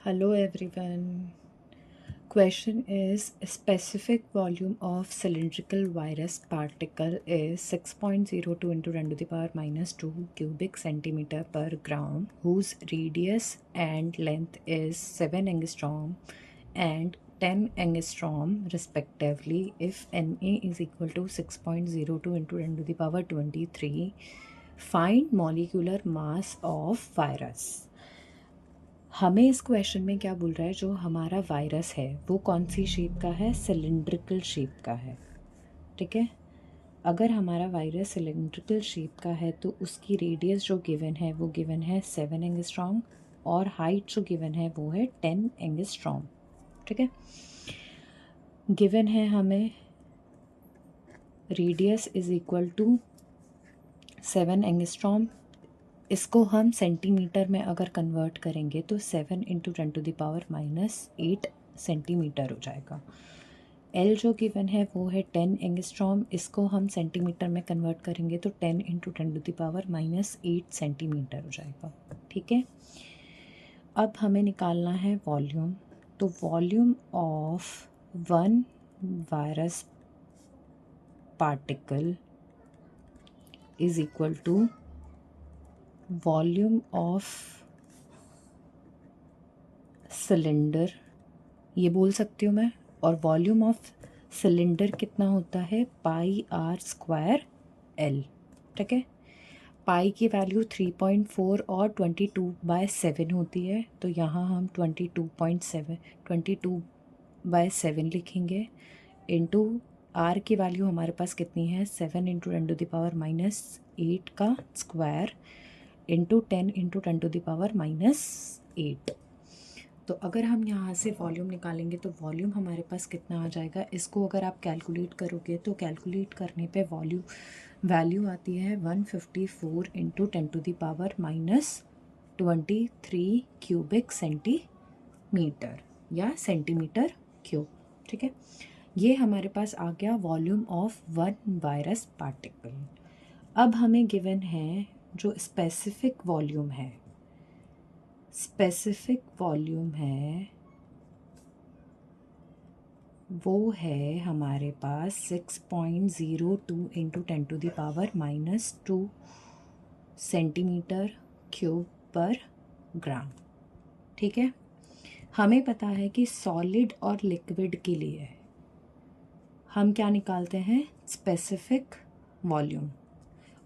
Hello everyone. Question is specific volume of cylindrical virus particle is 6.02 into 10 to the power minus 2 cubic centimeter per gram whose radius and length is 7 angstrom and 10 angstrom respectively. If Na is equal to 6.02 into 10 to the power 23, find molecular mass of virus. हमें इस question में क्या बोल रहा है, जो हमारा virus है वो कौन सी शेप का है, सिलेंड्रिकल शेप का है। ठीक है, अगर हमारा वायरस सिलेंड्रिकल शेप का है तो उसकी रेडियस जो गिवन है वो गिवन है 7 एंगस्ट्रॉम और हाइट जो गिवन है वो है 10 एंगस्ट्रॉम। ठीक है, गिवन है हमें radius is equal to 7 angstrom. इसको हम सेंटीमीटर में अगर कन्वर्ट करेंगे तो 7 into 10 to the power minus 8 centimetre हो जाएगा। एल जो गिवन है वो है 10 एंगस्ट्रॉम। इसको हम सेंटीमीटर में कन्वर्ट करेंगे तो 10 into 10 to the power minus 8 centimetre हो जाएगा। ठीक है, अब हमें निकालना है वॉल्यूम। तो volume of one virus particle is equal to volume of cylinder, ये बोल सकती हूँ मैं। और वॉल्यूम ऑफ सिलेंडर कितना होता है, पाई आर स्क्वायर एल। ठीक है, पाई की वैल्यू 3.4 और 22/7 होती है, तो यहाँ हम 22/7 लिखेंगे। इंटू आर की वैल्यू हमारे पास कितनी है, 7 into 10 to the power minus 8 का square into 10 into 10 to the power minus 8। तो अगर हम यहाँ से वॉल्यूम निकालेंगे तो वॉल्यूम हमारे पास कितना आ जाएगा, इसको अगर आप कैलकुलेट करोगे तो कैलकुलेट करने पे वैल्यू आती है 154 into 10 to the power minus 23 cubic centimetre या सेंटीमीटर क्यूब। ठीक है, ये हमारे पास आ गया volume of one virus particle. अब हमें गिवन है जो स्पेसिफिक वॉल्यूम है, स्पेसिफिक वॉल्यूम है वो है हमारे पास 6.02 into 10 to the power minus 2 centimetre cube पर ग्राम। ठीक है, हमें पता है कि सॉलिड और लिक्विड के लिए हम क्या निकालते हैं, स्पेसिफिक वॉल्यूम।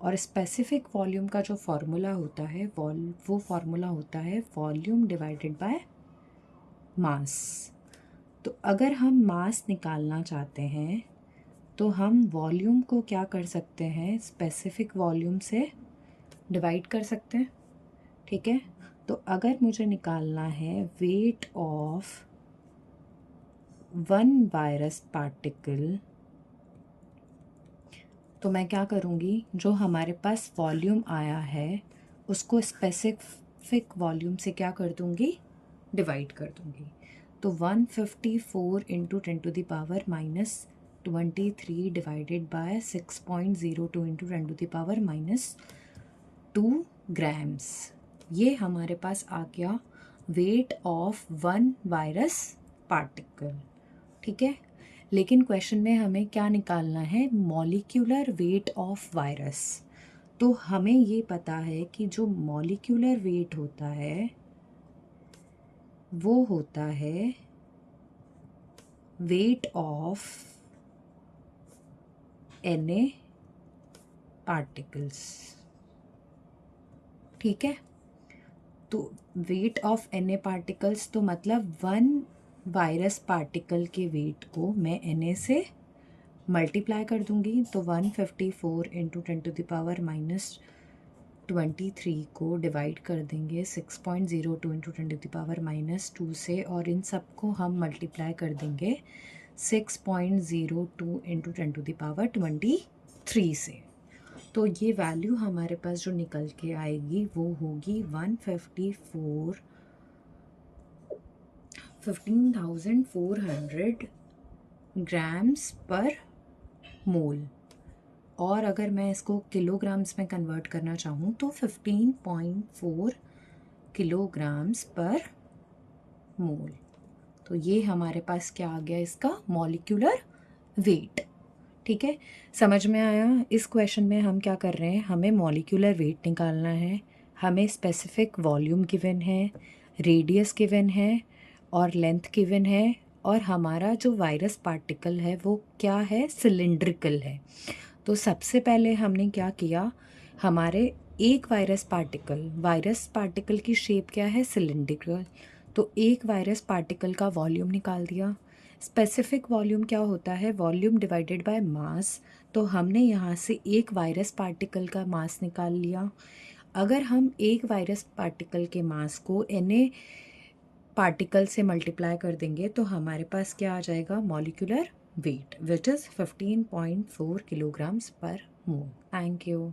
और स्पेसिफिक वॉल्यूम का जो फॉर्मूला होता है वो फॉर्मूला होता है वॉल्यूम डिवाइडेड बाय मास। तो अगर हम मास निकालना चाहते हैं तो हम वॉल्यूम को क्या कर सकते हैं, स्पेसिफिक वॉल्यूम से डिवाइड कर सकते हैं। ठीक है, तो अगर मुझे निकालना है wait of one virus particle तो मैं क्या करूँगी, जो हमारे पास वॉल्यूम आया है उसको स्पेसिफिक वॉल्यूम से क्या कर दूँगी, डिवाइड कर दूँगी। तो 154 into 10 to the power minus 23 divided by 6.02 into 10 to the power minus 2 grams, ये हमारे पास आ गया weight of one virus particle. ठीक है, लेकिन क्वेश्चन में हमें क्या निकालना है, मॉलिक्यूलर वेट ऑफ वायरस। तो हमें ये पता है कि जो मॉलिक्यूलर वेट होता है वो होता है वेट ऑफ Na पार्टिकल्स। ठीक है, तो वेट ऑफ Na पार्टिकल्स तो मतलब वन वायरस पार्टिकल के वेट को मैं Na से मल्टीप्लाई कर दूंगी। तो 154 into 10 to the power minus 23 को डिवाइड कर देंगे 6.02 into 10 to the power minus 2 से, और इन सब को हम मल्टीप्लाई कर देंगे 6.02 इंटू 10 टू द पावर 23 से। तो ये वैल्यू हमारे पास जो निकल के आएगी वो होगी 15,400 ग्राम्स पर मोल। और अगर मैं इसको किलोग्राम्स में कन्वर्ट करना चाहूँ तो 15.4 किलोग्राम्स पर मोल। तो ये हमारे पास क्या आ गया इसका मॉलिक्यूलर वेट। ठीक है, समझ में आया। इस क्वेश्चन में हम क्या कर रहे हैं, हमें मॉलिक्यूलर वेट निकालना है, हमें स्पेसिफिक वॉल्यूम गिवन है, रेडियस गिवन है और लेंथ गिवन है, और हमारा जो वायरस पार्टिकल है वो क्या है, सिलिंड्रिकल है। तो सबसे पहले हमने क्या किया, हमारे एक वायरस पार्टिकल की शेप क्या है, सिलिंड्रिकल। तो एक वायरस पार्टिकल का वॉल्यूम निकाल दिया। स्पेसिफिक वॉल्यूम क्या होता है, वॉल्यूम डिवाइडेड बाय मास। तो हमने यहाँ से एक वायरस पार्टिकल का मास निकाल लिया। अगर हम एक वायरस पार्टिकल के मास को Na पार्टिकल से मल्टीप्लाई कर देंगे तो हमारे पास क्या आ जाएगा, molecular weight which is 15.4 kilograms per mole। Thank you.